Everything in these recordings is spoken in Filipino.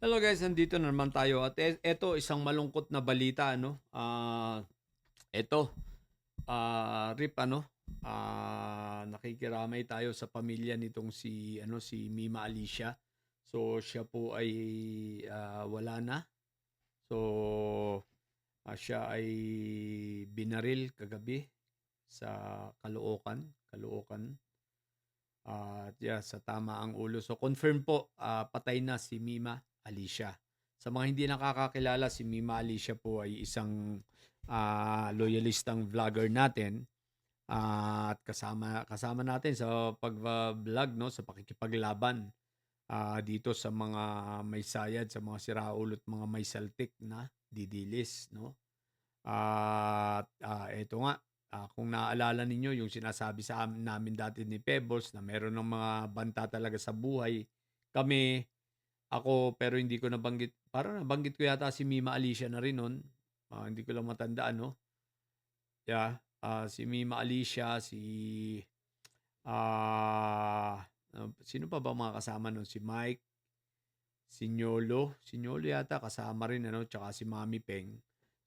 Hello guys, nandito na naman tayo at eto isang malungkot na balita ano. Eto Rip ano, nakikiramay tayo sa pamilya nitong si Mima Alicia. So siya po ay wala na. So siya ay binaril kagabi sa Caloocan. At sa tama ang ulo. So confirm po, patay na si Mima Alicia. Sa mga hindi nakakakilala, si Mima Alicia po ay isang loyalistang vlogger natin. At kasama natin sa pag-vlog, no, sa pakikipaglaban dito sa mga may sayad, sa mga siraulo at mga may saltik na didilis, no. At eto nga, kung naaalala ninyo yung sinasabi namin dati ni Pebbles na meron ng mga banta talaga sa buhay. Kami, ako, pero hindi ko nabanggit, parang nabanggit ko yata si Mima Alicia na rin nun. Hindi ko lang matandaan, no? Si Mima Alicia, sino pa ba mga kasama nun? Si Mike, si Nyolo yata kasama rin, ano? Tsaka si Mami Peng.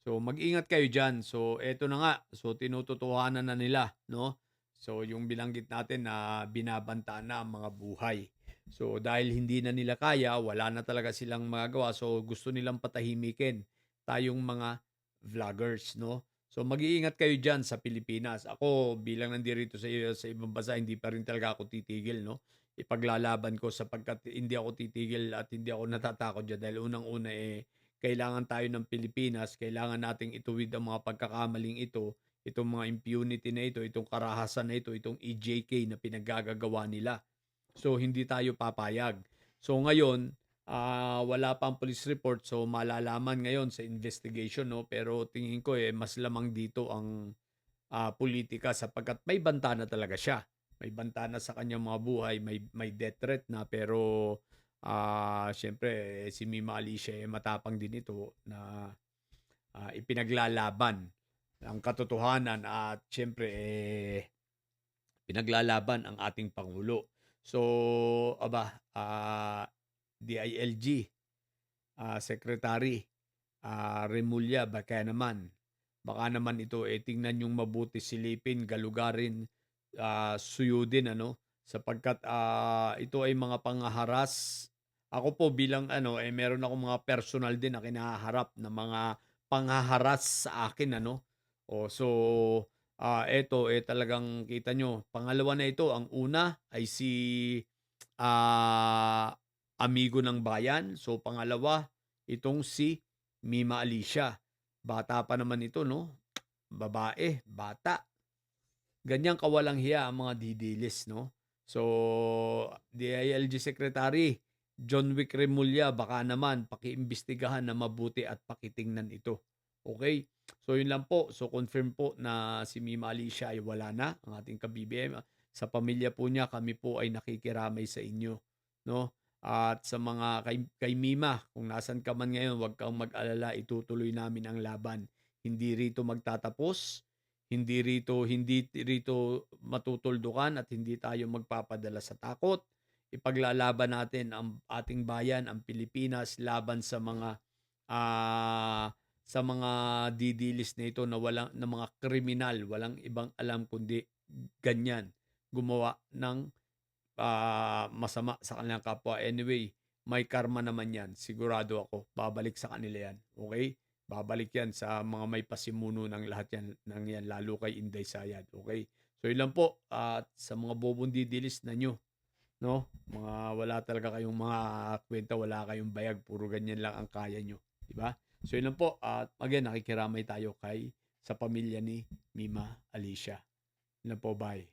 So mag-ingat kayo diyan. So eto na nga. So tinutotohanan na nila, no? So yung binanggit natin na binabanta na ang mga buhay. So dahil hindi na nila kaya, wala na talaga silang magagawa. So gusto nilang patahimikin tayong mga vloggers, no? So mag-iingat kayo diyan sa Pilipinas. Ako bilang nandirito sa ibang bansa, hindi pa rin talaga ako titigil, no? Ipaglalaban ko sapagkat hindi ako titigil at hindi ako natatakot diyan dahil unang-una kailangan tayo ng Pilipinas, kailangan nating ituwid ang mga pagkakamaling ito, itong mga impunity na ito, itong karahasan na ito, itong EJK na pinaggagawa nila. So hindi tayo papayag. So ngayon, wala pang police report, so malalaman ngayon sa investigation, no, pero tingin ko mas lamang dito ang politika sapagkat may banta na talaga siya. May banta na sa kanyang mga buhay, may death threat na, pero siyempre si Mima Alicia matapang din ito na ipinaglalaban ang katotohanan at siyempre pinaglalaban ang ating Pangulo. So, DILG, Secretary Remulla, baka naman ito tingnan yung mabuti, silipin, galugarin, suyudin, ano, sapagkat ito ay mga panghaharas. Ako po bilang meron akong mga personal din na kinaharap na mga panghaharas sa akin, ano. So eto talagang kita nyo, pangalawa na ito. Ang una ay si ah, amigo ng bayan. So pangalawa, itong si Mima Alicia. Bata pa naman ito, no? Babae, bata. Ganyan kawalang hiya ang mga didilis, no? So, DILG Secretary John Wick Remulla, baka naman pakiimbestigahan na mabuti at pakitingnan ito. Okay? So, yun lang po. So, confirm po na si Mima Alicia ay wala na, ang ating ka-BBM. Sa pamilya po niya, kami po ay nakikiramay sa inyo, no? At sa mga kay Mima, kung nasan ka man ngayon, huwag kang mag-alala, itutuloy namin ang laban. Hindi rito magtatapos, hindi rito matutuldukan, at hindi tayo magpapadala sa takot. Ipaglalaban natin ang ating bayan, ang Pilipinas, laban sa mga didilis na ito na walang na mga kriminal, walang ibang alam kundi ganyan gumawa ng masama sa kanilang kapwa. Anyway, may karma naman yan. Sigurado ako, babalik sa kanila yan. Okay? Babalik yan sa mga may pasimuno ng lahat yan, lalo kay Inday Sayad. Okay? So, yun lang po. At sa mga bobong didilis na nyo, no? Mga wala talaga kayong mga kwenta, wala kayong bayag, puro ganyan lang ang kaya nyo. Diba? So, yun lang po. At again, nakikiramay tayo sa pamilya ni Mima Alicia. Yun lang po, bye.